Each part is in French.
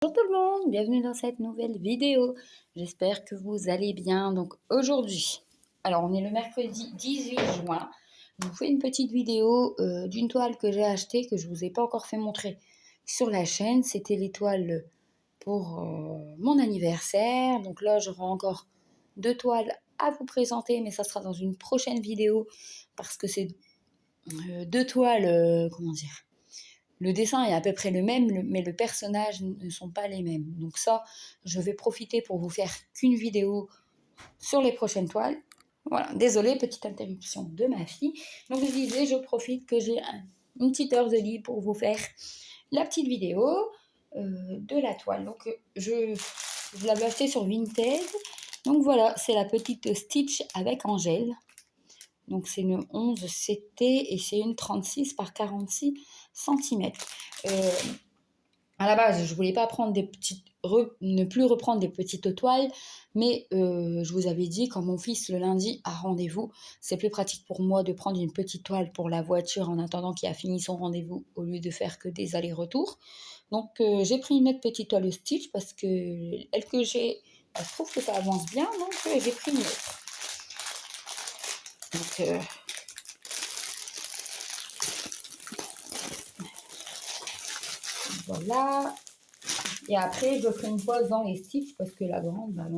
Bonjour tout le monde, bienvenue dans cette nouvelle vidéo. J'espère que vous allez bien. Donc aujourd'hui, alors on est le mercredi 18 juin. Je vous fais une petite vidéo d'une toile que j'ai achetée que je ne vous ai pas encore fait montrer sur la chaîne. C'était l'étoile pour mon anniversaire. Donc là, j'aurai encore 2 toiles à vous présenter, mais ça sera dans une prochaine vidéo parce que c'est 2 toiles, comment dire, le dessin est à peu près le même, mais le personnage ne sont pas les mêmes. Donc ça, je vais profiter pour vous faire qu'une vidéo sur les prochaines toiles. Voilà, désolée, petite interruption de ma fille. Donc je disais, je profite que j'ai une petite heure de libre pour vous faire la petite vidéo de la toile. Donc je l'avais acheté sur Vinted. Donc voilà, c'est la petite Stitch avec Angèle. Donc c'est une 11 CT et c'est une 36 par 46 cm. À la base, je voulais pas prendre ne plus reprendre des petites toiles, mais je vous avais dit, quand mon fils le lundi a rendez-vous, c'est plus pratique pour moi de prendre une petite toile pour la voiture en attendant qu'il a fini son rendez-vous au lieu de faire que des allers-retours. Donc j'ai pris une autre petite toile Stitch parce que elle que j'ai, je trouve que ça avance bien, donc j'ai pris une autre. Donc voilà. Et après, je ferai une pause dans les Stitch parce que la grande, elle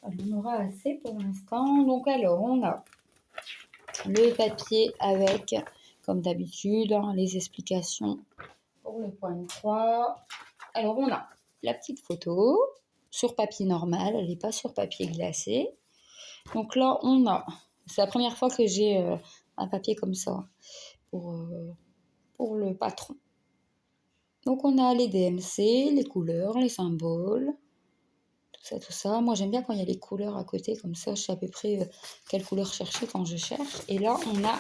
en aura assez pour l'instant. Donc alors, on a le papier avec, comme d'habitude, les explications pour le point de croix. Alors, on a la petite photo sur papier normal, elle n'est pas sur papier glacé. Donc là, on a, c'est la première fois que j'ai un papier comme ça pour le patron. Donc on a les DMC, les couleurs, les symboles, tout ça. Moi j'aime bien quand il y a les couleurs à côté, comme ça je sais à peu près quelle couleur chercher quand je cherche. Et là on a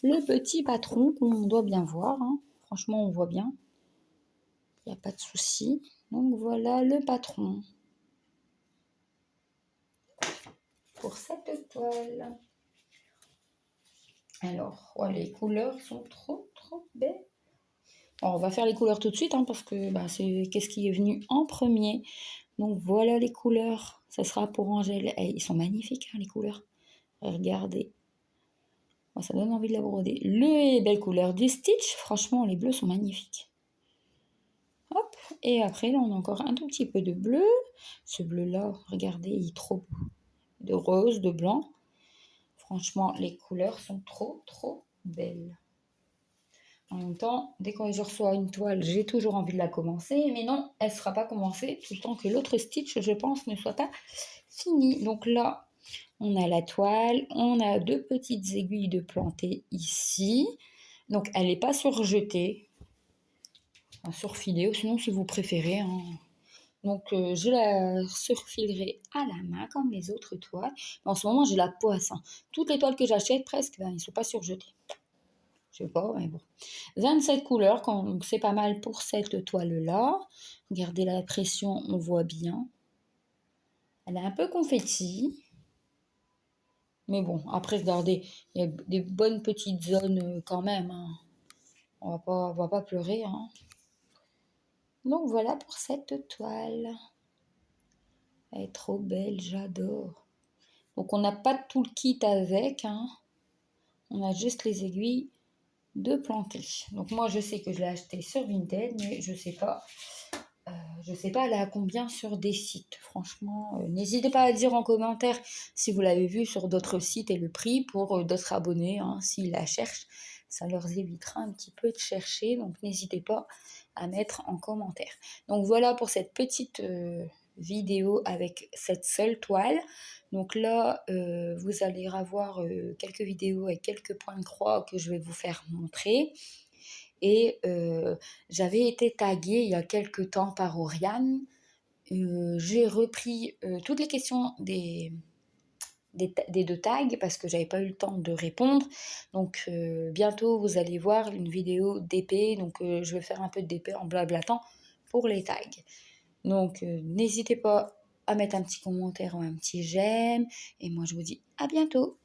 le petit patron qu'on doit bien voir, hein. Franchement on voit bien, il n'y a pas de souci. Donc voilà le patron pour cette toile. Alors, oh, les couleurs sont trop belles. Alors, on va faire les couleurs tout de suite, hein, parce que c'est qu'est-ce qui est venu en premier. Donc voilà les couleurs, ça sera pour Angèle. Ils sont magnifiques, hein, les couleurs. Regardez, ça donne envie de la broder. Les belles couleurs du Stitch, franchement les bleus sont magnifiques. Hop, et après là on a encore un tout petit peu de bleu. Ce bleu là, regardez, il est trop beau. De rose, de blanc. Franchement les couleurs sont trop belles. En même temps, dès que je reçois une toile, j'ai toujours envie de la commencer. Mais non, elle ne sera pas commencée tout le temps que l'autre Stitch, je pense, ne soit pas fini. Donc là, on a la toile. On a 2 petites aiguilles de planter ici. Donc, elle n'est pas surjetée. Enfin, surfilée, ou sinon, si vous préférez. Hein. Donc, je la surfilerai à la main, comme les autres toiles. Mais en ce moment, j'ai la poisse. Hein. Toutes les toiles que j'achète, presque, ils ne sont pas surjetées. Je sais pas, mais bon. 27 couleurs, donc c'est pas mal pour cette toile-là. Regardez la pression, on voit bien. Elle est un peu confetti. Mais bon, après, regardez, il y a des bonnes petites zones quand même. Hein. On va pas pleurer. Hein. Donc voilà pour cette toile. Elle est trop belle, j'adore. Donc on n'a pas tout le kit avec. Hein. On a juste les aiguilles de planter. Donc moi, je sais que je l'ai acheté sur Vinted, mais je sais pas elle est à combien sur des sites. Franchement, n'hésitez pas à dire en commentaire si vous l'avez vu sur d'autres sites et le prix pour d'autres abonnés. Hein, s'ils la cherchent, ça leur évitera un petit peu de chercher. Donc n'hésitez pas à mettre en commentaire. Donc voilà pour cette petite vidéo avec cette seule toile. Donc là, vous allez avoir quelques vidéos avec quelques points de croix que je vais vous faire montrer. Et j'avais été taguée il y a quelques temps par Oriane. J'ai repris toutes les questions des 2 tags parce que j'avais pas eu le temps de répondre. Donc bientôt vous allez voir une vidéo d'épée. Donc je vais faire un peu d'épée en blablatant pour les tags. Donc n'hésitez pas à mettre un petit commentaire ou un petit j'aime. Et moi je vous dis à bientôt.